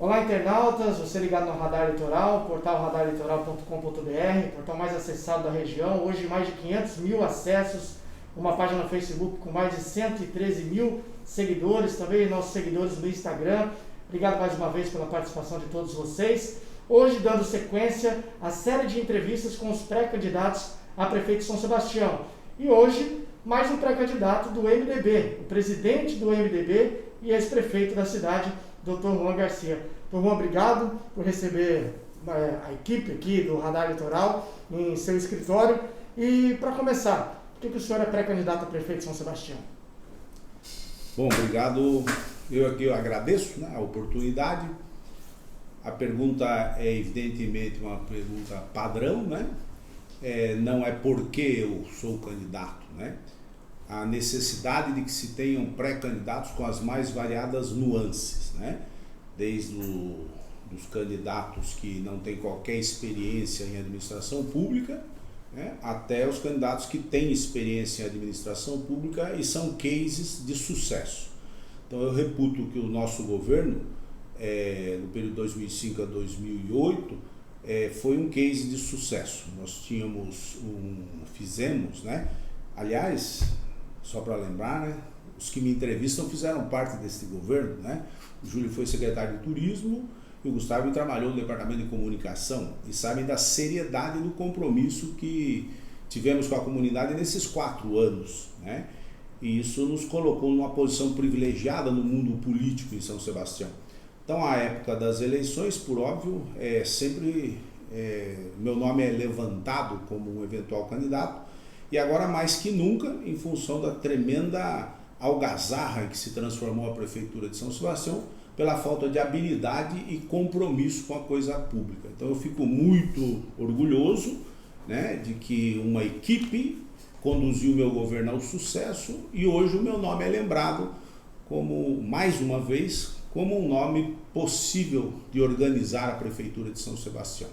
Olá, internautas, você ligado no Radar Litoral, portal radarlitoral.com.br, portal mais acessado da região, hoje mais de 500 mil acessos, uma página no Facebook com mais de 113 mil seguidores, também nossos seguidores no Instagram. Obrigado mais uma vez pela participação de todos vocês. Hoje dando sequência à série de entrevistas com os pré-candidatos a prefeito de São Sebastião. E hoje, mais um pré-candidato do MDB, o presidente do MDB e ex-prefeito da cidade, Dr. Juan Garcia. Dr. Juan, obrigado por receber a equipe aqui do Radar Litoral em seu escritório. E para começar, por que o senhor é pré-candidato a prefeito de São Sebastião? Bom, obrigado. Eu agradeço, a oportunidade. A pergunta é evidentemente uma pergunta padrão, não é porque eu sou candidato, A necessidade de que se tenham pré-candidatos com as mais variadas nuances, Desde os candidatos que não têm qualquer experiência em administração pública, até os candidatos que têm experiência em administração pública e são cases de sucesso. Então eu reputo que o nosso governo, no período 2005 a 2008, foi um case de sucesso. Nós fizemos, aliás, só para lembrar, os que me entrevistam fizeram parte desse governo, O Júlio foi secretário de Turismo e o Gustavo trabalhou no Departamento de Comunicação e sabem da seriedade do compromisso que tivemos com a comunidade nesses 4 anos, E isso nos colocou numa posição privilegiada no mundo político em São Sebastião. Então, à época das eleições, por óbvio, meu nome é levantado como um eventual candidato, e agora mais que nunca, em função da tremenda algazarra em que se transformou a Prefeitura de São Sebastião, pela falta de habilidade e compromisso com a coisa pública. Então eu fico muito orgulhoso, de que uma equipe conduziu o meu governo ao sucesso e hoje o meu nome é lembrado como, mais uma vez, como um nome possível de organizar a Prefeitura de São Sebastião.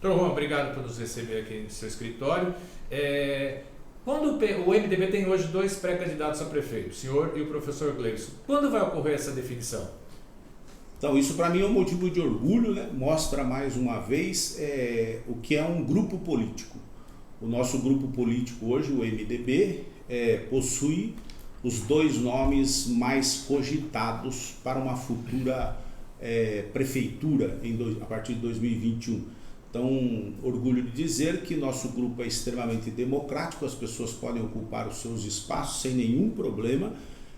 Dr. Juan, obrigado por nos receber aqui no seu escritório. Quando o MDB tem hoje 2 pré-candidatos a prefeito, o senhor e o professor Gleison, quando vai ocorrer essa definição? Então, isso para mim é um motivo de orgulho, Mostra mais uma vez o que é um grupo político. O nosso grupo político hoje, o MDB, possui os 2 nomes mais cogitados para uma futura prefeitura a partir de 2021. Então, orgulho de dizer que nosso grupo é extremamente democrático, as pessoas podem ocupar os seus espaços sem nenhum problema,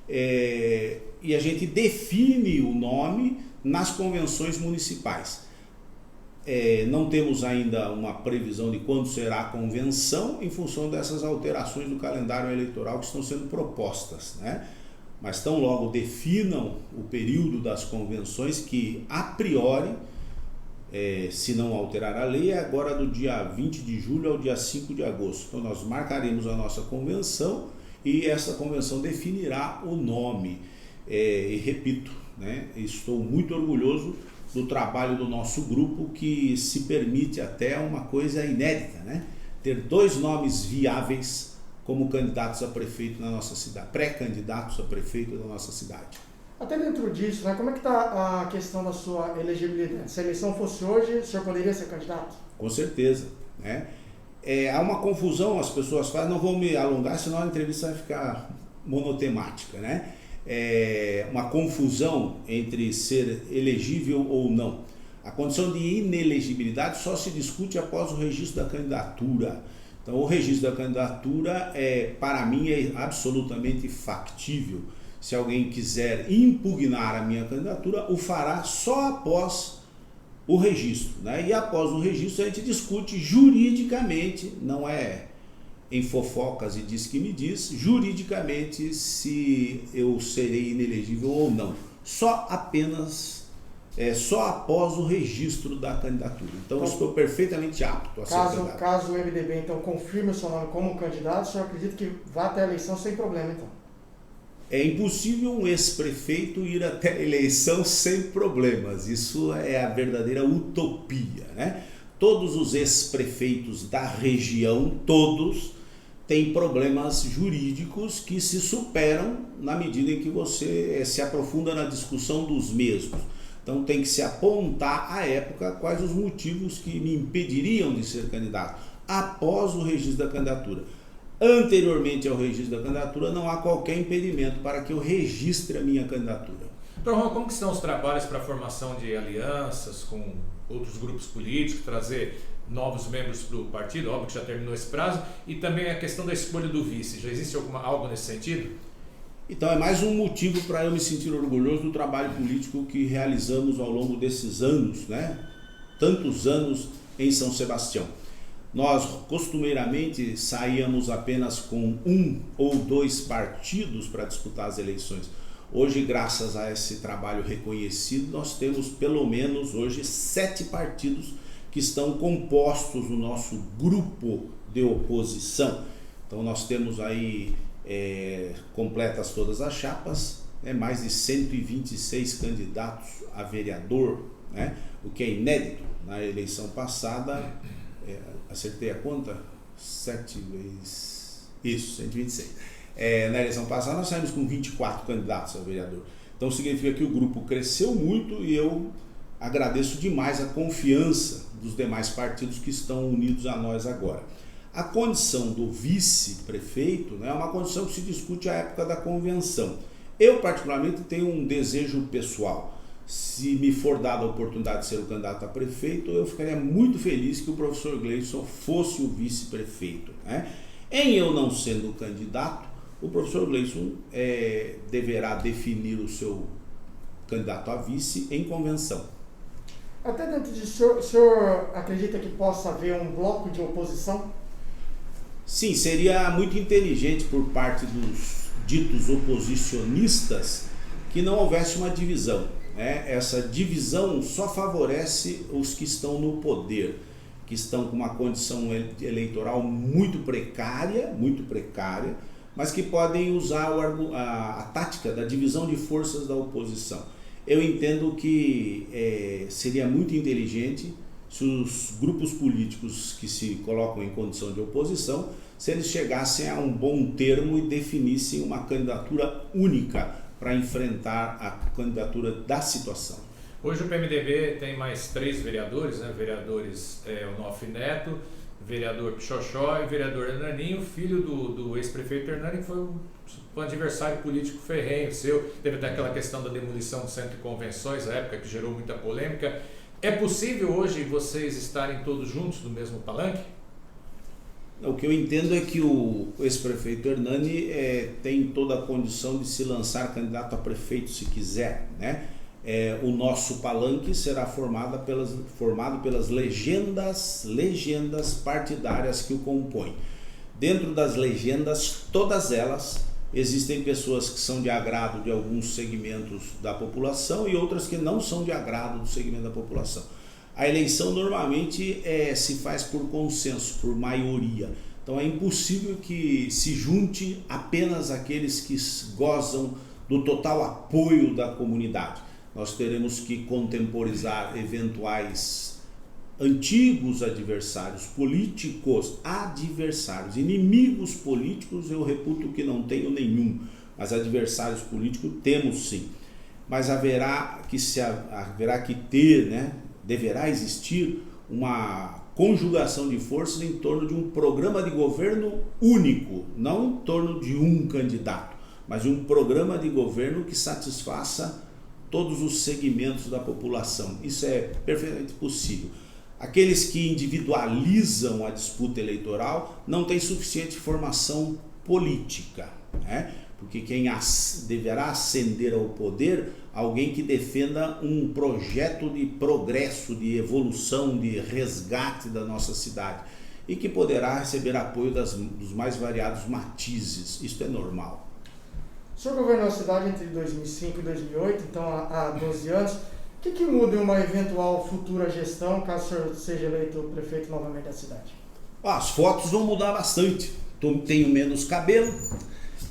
e a gente define o nome nas convenções municipais. Não temos ainda uma previsão de quando será a convenção em função dessas alterações do calendário eleitoral que estão sendo propostas, Mas tão logo definam o período das convenções que, a priori, se não alterar a lei, é agora do dia 20 de julho ao dia 5 de agosto. Então nós marcaremos a nossa convenção e essa convenção definirá o nome. E repito, estou muito orgulhoso do trabalho do nosso grupo, que se permite até uma coisa inédita, ter 2 nomes viáveis como candidatos a prefeito na nossa cidade, pré-candidatos a prefeito da nossa cidade. Até dentro disso, como é que está a questão da sua elegibilidade? Se a eleição fosse hoje, o senhor poderia ser candidato? Com certeza, há uma confusão, as pessoas falam, não vou me alongar, senão a entrevista vai ficar monotemática, Uma confusão entre ser elegível ou não. A condição de inelegibilidade só se discute após o registro da candidatura. Então, o registro da candidatura, para mim, é absolutamente factível. Se alguém quiser impugnar a minha candidatura, o fará só após o registro, E após o registro a gente discute juridicamente, não é em fofocas e diz que me diz, juridicamente se eu serei inelegível ou não. Só após o registro da candidatura. Então, estou perfeitamente apto a ser candidato. Caso o MDB, então, confirme o seu nome como candidato, o senhor acredita que vá até a eleição sem problema, então? É impossível um ex-prefeito ir até a eleição sem problemas. Isso é a verdadeira utopia, Todos os ex-prefeitos da região, todos, têm problemas jurídicos que se superam na medida em que você se aprofunda na discussão dos mesmos. Então tem que se apontar à época quais os motivos que me impediriam de ser candidato após o registro da candidatura. Anteriormente ao registro da candidatura não há qualquer impedimento para que eu registre a minha candidatura. Então, Juan, como que estão os trabalhos para a formação de alianças com outros grupos políticos, trazer novos membros para o partido? Óbvio que já terminou esse prazo. E também a questão da escolha do vice. Já existe algo nesse sentido? Então é mais um motivo para eu me sentir orgulhoso do trabalho político que realizamos ao longo desses anos, né? Tantos anos em São Sebastião. Nós costumeiramente saíamos apenas com 1 ou 2 partidos para disputar as eleições. Hoje, graças a esse trabalho reconhecido, nós temos pelo menos hoje 7 partidos que estão compostos no nosso grupo de oposição. Então nós temos aí completas todas as chapas, mais de 126 candidatos a vereador, né? O que é inédito. Na eleição passada, acertei a conta? 7 vezes... Isso, 126. Na eleição passada nós saímos com 24 candidatos a vereador. Então significa que o grupo cresceu muito e eu agradeço demais a confiança dos demais partidos que estão unidos a nós agora. A condição do vice-prefeito, né, é uma condição que se discute à época da convenção. Eu particularmente tenho um desejo pessoal. Se me for dada a oportunidade de ser o candidato a prefeito, eu ficaria muito feliz que o professor Gleison fosse o vice-prefeito, né? Em eu não sendo o candidato, o professor Gleison deverá definir o seu candidato a vice em convenção. Até dentro disso, o senhor acredita que possa haver um bloco de oposição? Sim, seria muito inteligente por parte dos ditos oposicionistas que não houvesse uma divisão, né? Essa divisão só favorece os que estão no poder, que estão com uma condição eleitoral muito precária, mas que podem usar a tática da divisão de forças da oposição. Eu entendo que seria muito inteligente se os grupos políticos que se colocam em condição de oposição, se eles chegassem a um bom termo e definissem uma candidatura única para enfrentar a candidatura da situação. Hoje o PMDB tem mais 3 vereadores, né? Vereadores Onofre Neto, vereador Pichochó e vereador Hernaninho, filho do ex-prefeito Hernani, que foi um adversário político ferrenho seu. Teve até aquela questão da demolição do centro de convenções, na época que gerou muita polêmica. É possível hoje vocês estarem todos juntos no mesmo palanque? O que eu entendo é que o ex-prefeito Hernani tem toda a condição de se lançar candidato a prefeito se quiser, né? O nosso palanque será formado pelas legendas partidárias que o compõem. Dentro das legendas, todas elas, existem pessoas que são de agrado de alguns segmentos da população e outras que não são de agrado do segmento da população. A eleição normalmente se faz por consenso, por maioria. Então é impossível que se junte apenas aqueles que gozam do total apoio da comunidade. Nós teremos que contemporizar eventuais antigos adversários políticos, inimigos políticos eu reputo que não tenho nenhum, mas adversários políticos temos sim. Mas deverá existir uma conjugação de forças em torno de um programa de governo único, não em torno de um candidato, mas de um programa de governo que satisfaça todos os segmentos da população. Isso é perfeitamente possível. Aqueles que individualizam a disputa eleitoral não têm suficiente formação política, né? Porque quem deverá ascender ao poder, alguém que defenda um projeto de progresso, de evolução, de resgate da nossa cidade e que poderá receber apoio dos mais variados matizes. Isso é normal. O senhor governou a cidade entre 2005 e 2008, então há 12 anos. O que muda em uma eventual futura gestão, caso o senhor seja eleito prefeito novamente da cidade? As fotos vão mudar bastante. Tenho menos cabelo,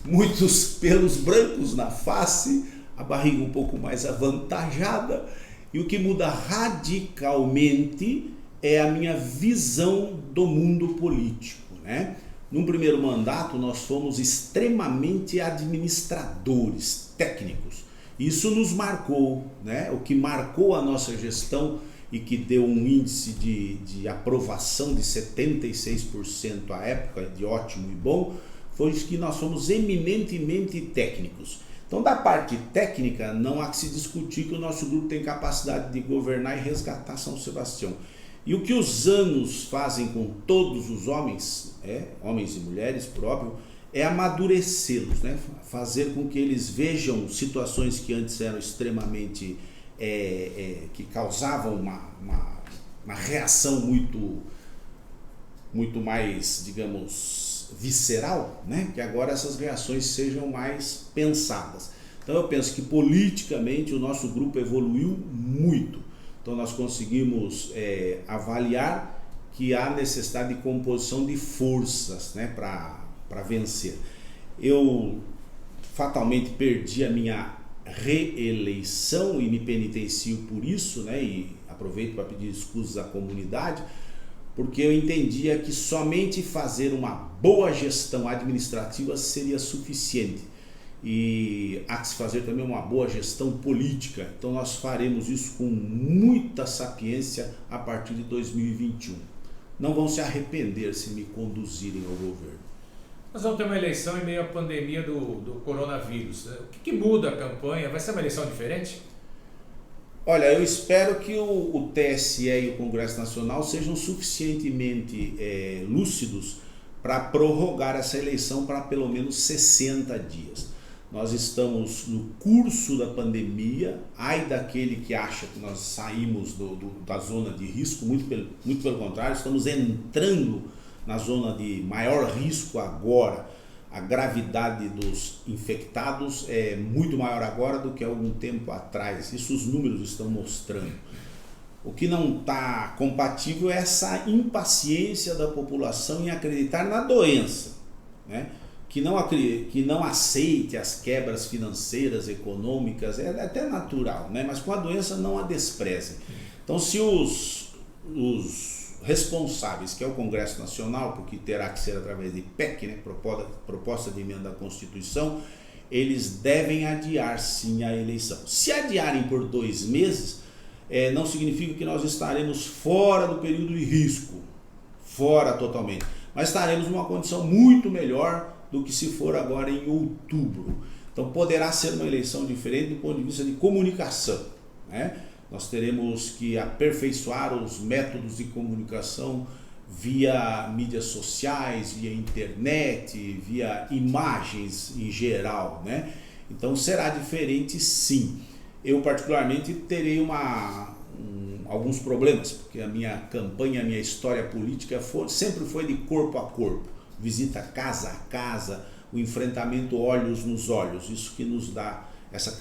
muitos pelos brancos na face, a barriga um pouco mais avantajada, e o que muda radicalmente é a minha visão do mundo político, né? Num primeiro mandato nós fomos extremamente administradores, técnicos, Isso nos marcou, né? O que marcou a nossa gestão e que deu um índice de aprovação de 76% à época, de ótimo e bom, foi que nós fomos eminentemente técnicos. Então, da parte técnica, não há que se discutir que o nosso grupo tem capacidade de governar e resgatar São Sebastião. E o que os anos fazem com todos os homens, homens e mulheres próprios, é amadurecê-los, né? Fazer com que eles vejam situações que antes eram extremamente, que causavam uma reação muito mais, digamos, visceral, né? Que agora essas reações sejam mais pensadas. Então eu penso que politicamente o nosso grupo evoluiu muito. Então nós conseguimos avaliar que há necessidade de composição de forças, né, para vencer. Eu fatalmente perdi a minha reeleição e me penitencio por isso, né, e aproveito para pedir desculpas à comunidade, porque eu entendia que somente fazer uma boa gestão administrativa seria suficiente. E há que se fazer também uma boa gestão política. Então nós faremos isso com muita sapiência a partir de 2021. Não vão se arrepender se me conduzirem ao governo. Nós vamos ter uma eleição em meio à pandemia do coronavírus. O que muda a campanha? Vai ser uma eleição diferente? Olha, eu espero que o TSE e o Congresso Nacional sejam suficientemente lúcidos para prorrogar essa eleição para pelo menos 60 dias. Nós estamos no curso da pandemia, ai daquele que acha que nós saímos da zona de risco, muito pelo contrário, estamos entrando na zona de maior risco agora. A gravidade dos infectados é muito maior agora do que há algum tempo atrás, isso os números estão mostrando. O que não está compatível é essa impaciência da população em acreditar na doença, né? Que não aceite as quebras financeiras, econômicas, é até natural, né? Mas com a doença não a despreze. Então, se os responsáveis, que é o Congresso Nacional, porque terá que ser através de PEC, né? Proposta de emenda à Constituição, eles devem adiar sim a eleição. Se adiarem por 2 meses, não significa que nós estaremos fora do período de risco, fora totalmente, mas estaremos numa condição muito melhor do que se for agora em outubro. Então poderá ser uma eleição diferente do ponto de vista de comunicação, né? Nós teremos que aperfeiçoar os métodos de comunicação via mídias sociais, via internet, via imagens em geral, né? Então será diferente sim. Eu particularmente terei alguns problemas, porque a minha campanha, a minha história política sempre foi de corpo a corpo. Visita casa a casa, o enfrentamento olhos nos olhos, isso que nos dá essa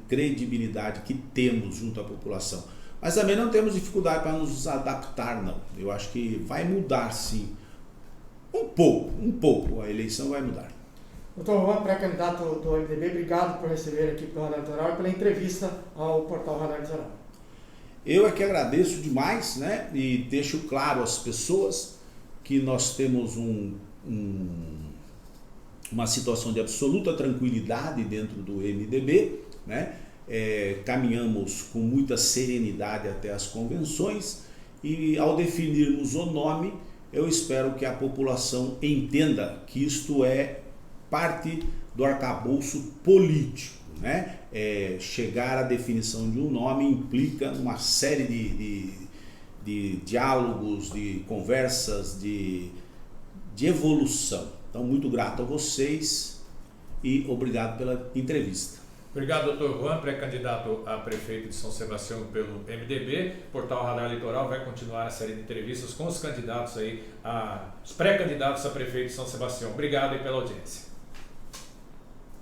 credibilidade que temos junto à população. Mas também não temos dificuldade para nos adaptar, não. Eu acho que vai mudar sim, um pouco, a eleição vai mudar. Doutor Juan, pré-candidato do MDB, obrigado por receber aqui pelo Radar Litoral e pela entrevista ao portal Radar Litoral. Eu é que agradeço demais, né? E deixo claro às pessoas que nós temos uma situação de absoluta tranquilidade dentro do MDB, né? Caminhamos com muita serenidade até as convenções e ao definirmos o nome, eu espero que a população entenda que isto é parte do arcabouço político, né? Chegar à definição de um nome implica uma série de diálogos, de conversas, de evolução. Então, muito grato a vocês e obrigado pela entrevista. Obrigado, doutor Juan, pré-candidato a prefeito de São Sebastião pelo MDB. O portal Radar Litoral vai continuar a série de entrevistas com os candidatos aí, os pré-candidatos a prefeito de São Sebastião. Obrigado aí pela audiência.